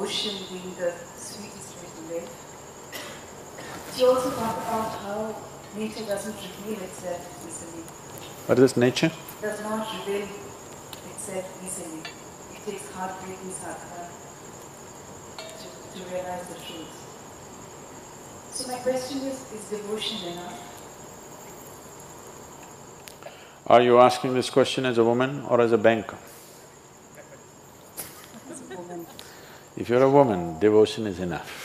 devotion being the sweetest way to live. She also talked about how nature doesn't reveal itself easily. What is nature? Does not reveal itself easily. It takes heartbreaking sadhana to realize the truth. So my question is devotion enough? Are you asking this question as a woman or as a banker? As a woman. If you're a woman, devotion is enough.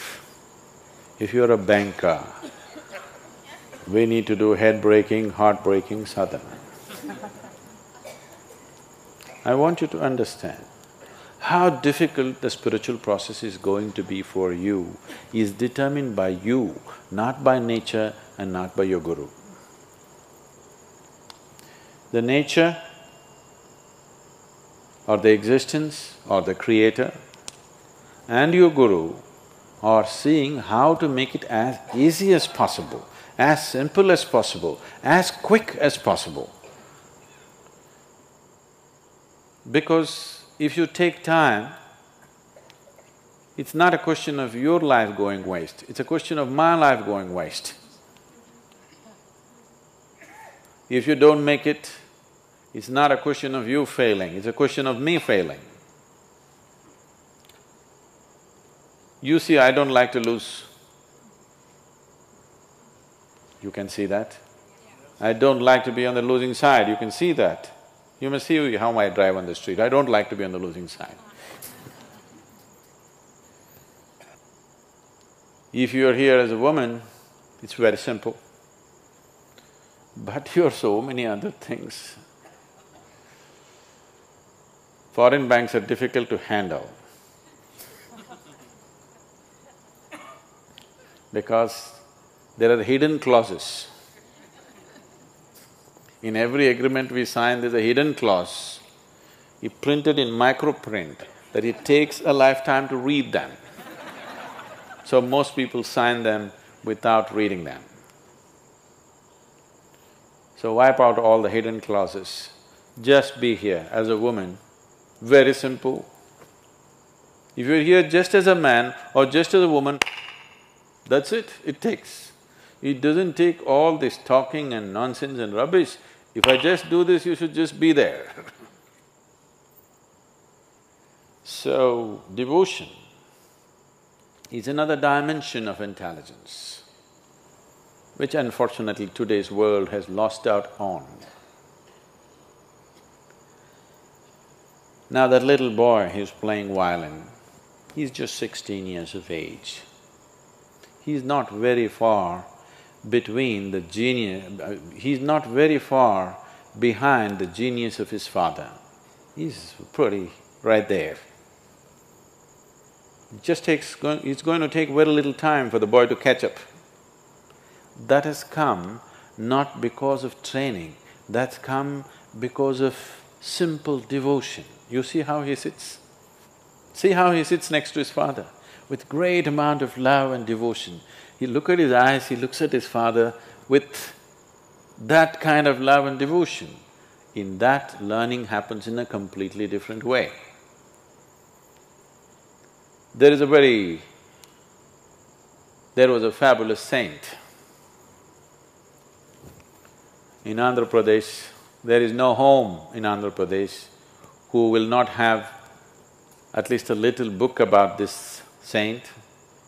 If you're a banker, we need to do head-breaking, heart-breaking sadhana. I want you to understand, how difficult the spiritual process is going to be for you is determined by you, not by nature and not by your guru. The nature or the existence or the creator and your guru are seeing how to make it as easy as possible, as simple as possible, as quick as possible. Because if you take time, it's not a question of your life going waste, it's a question of my life going waste. If you don't make it, it's not a question of you failing, it's a question of me failing. You see, I don't like to lose. You can see that. I don't like to be on the losing side, you can see that. You must see how I drive on the street, I don't like to be on the losing side. If you're here as a woman, it's very simple. But you're so many other things. Foreign banks are difficult to handle because there are hidden clauses. In every agreement we sign, there's a hidden clause, printed in microprint, that it takes a lifetime to read them. So most people sign them without reading them. So wipe out all the hidden clauses. Just be here as a woman, very simple. If you're here just as a man or just as a woman, that's it takes. It doesn't take all this talking and nonsense and rubbish. If I just do this, you should just be there. So, devotion is another dimension of intelligence, which unfortunately today's world has lost out on. Now that little boy who's playing violin, he's just 16 years of age. He's not very far between the genius… he's not very far behind the genius of his father. He's pretty right there. It's going to take very little time for the boy to catch up. That has come not because of training, that's come because of simple devotion. You see how he sits? See how he sits next to his father with great amount of love and devotion. He look at his eyes, he looks at his father with that kind of love and devotion. In that, learning happens in a completely different way. There was a fabulous saint. In Andhra Pradesh, there is no home in Andhra Pradesh who will not have at least a little book about this saint.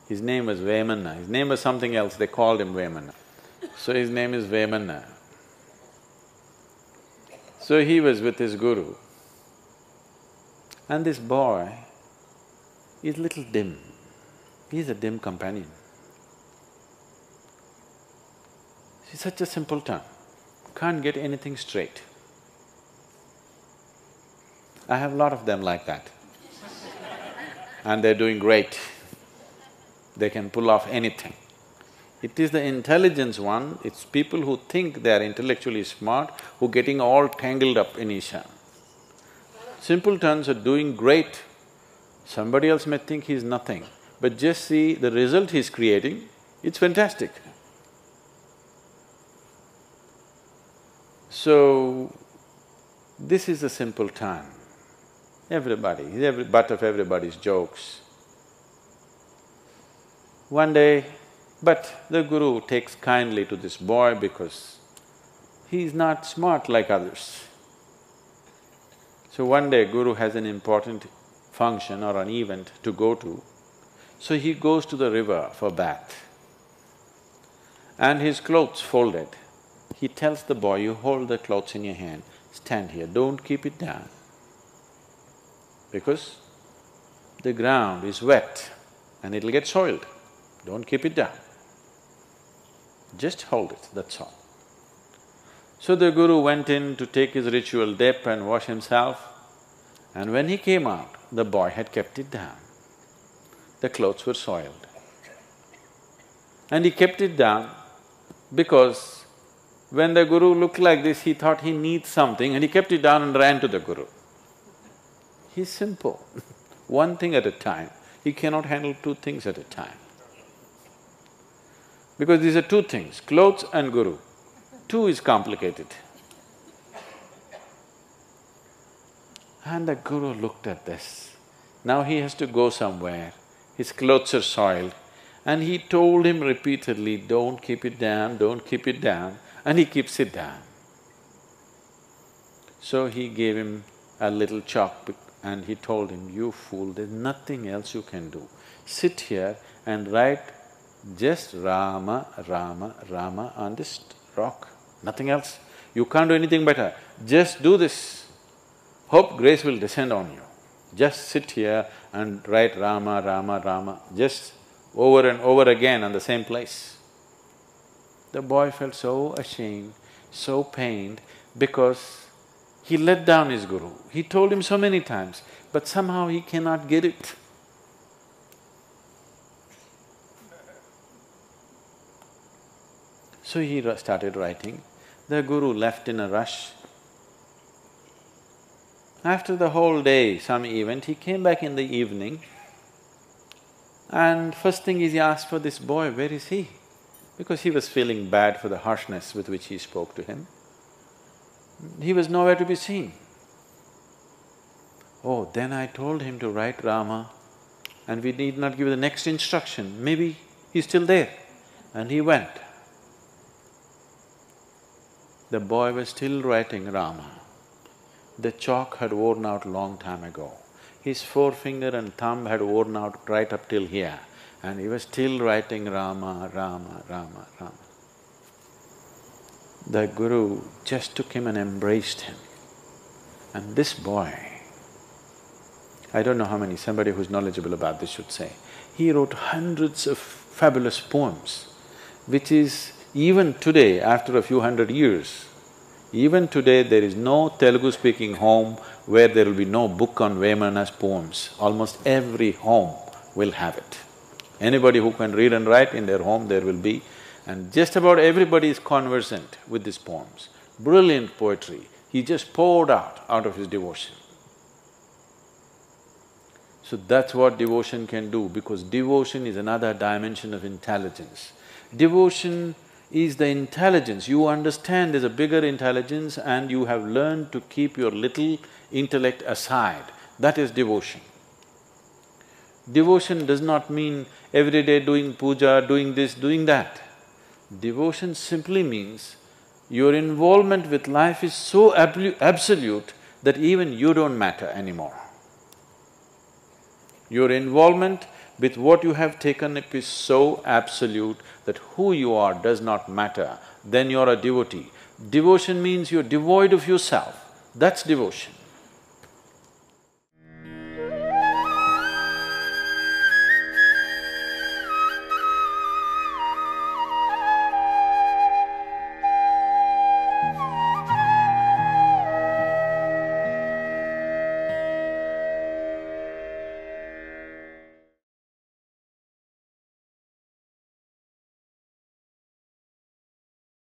His name was Vemanna, his name was something else, they called him Vemanna. So his name is Vemanna. So he was with his guru, and this boy is little dim, he's a dim companion. He's such a simpleton, can't get anything straight. I have a lot of them like that. And they're doing great. They can pull off anything. It is the intelligence one, it's people who think they are intellectually smart who are getting all tangled up in Isha. Simpletons are doing great. Somebody else may think he's nothing, but just see the result he's creating, it's fantastic. So, this is a simple time. Everybody, he's every butt of everybody's jokes. One day, but the Guru takes kindly to this boy because he's not smart like others. So one day Guru has an important function or an event to go to, so he goes to the river for bath. And his clothes folded. He tells the boy, you hold the clothes in your hand, stand here, don't keep it down. Because the ground is wet and it'll get soiled, don't keep it down. Just hold it, that's all. So the Guru went in to take his ritual dip and wash himself, and when he came out, the boy had kept it down. The clothes were soiled. And he kept it down because when the Guru looked like this, he thought he needs something and he kept it down and ran to the Guru. He's simple, one thing at a time. He cannot handle two things at a time. Because these are two things, clothes and Guru. Two is complicated. And the Guru looked at this. Now he has to go somewhere, his clothes are soiled, and he told him repeatedly, don't keep it down, don't keep it down, and he keeps it down. So he gave him a little chalk and he told him, you fool, there's nothing else you can do. Sit here and write just Rama, Rama, Rama on this rock, nothing else. You can't do anything better, just do this. Hope grace will descend on you. Just sit here and write Rama, Rama, Rama, just over and over again on the same place. The boy felt so ashamed, so pained, because he let down his Guru. He told him so many times, but somehow he cannot get it. So he started writing. The Guru left in a rush. After the whole day, some event, he came back in the evening and first thing is he asked for this boy, where is he? Because he was feeling bad for the harshness with which he spoke to him. He was nowhere to be seen. Oh, then I told him to write Rama and we need not give the next instruction, maybe he's still there. And he went. The boy was still writing Rama. The chalk had worn out long time ago. His forefinger and thumb had worn out right up till here, and he was still writing Rama, Rama, Rama, Rama. The Guru just took him and embraced him. And this boy, I don't know how many, somebody who's knowledgeable about this should say, he wrote hundreds of fabulous poems, which is even today, after a few hundred years, even today there is no Telugu-speaking home where there will be no book on Vemana's poems. Almost every home will have it. Anybody who can read and write, in their home there will be, and just about everybody is conversant with these poems. Brilliant poetry, he just poured out of his devotion. So that's what devotion can do, because devotion is another dimension of intelligence. Devotion is the intelligence, you understand there's a bigger intelligence and you have learned to keep your little intellect aside. That is devotion. Devotion does not mean every day doing puja, doing this, doing that. Devotion simply means your involvement with life is so absolute that even you don't matter anymore. Your involvement with what you have taken up is so absolute that who you are does not matter, then you're a devotee. Devotion means you're devoid of yourself, that's devotion.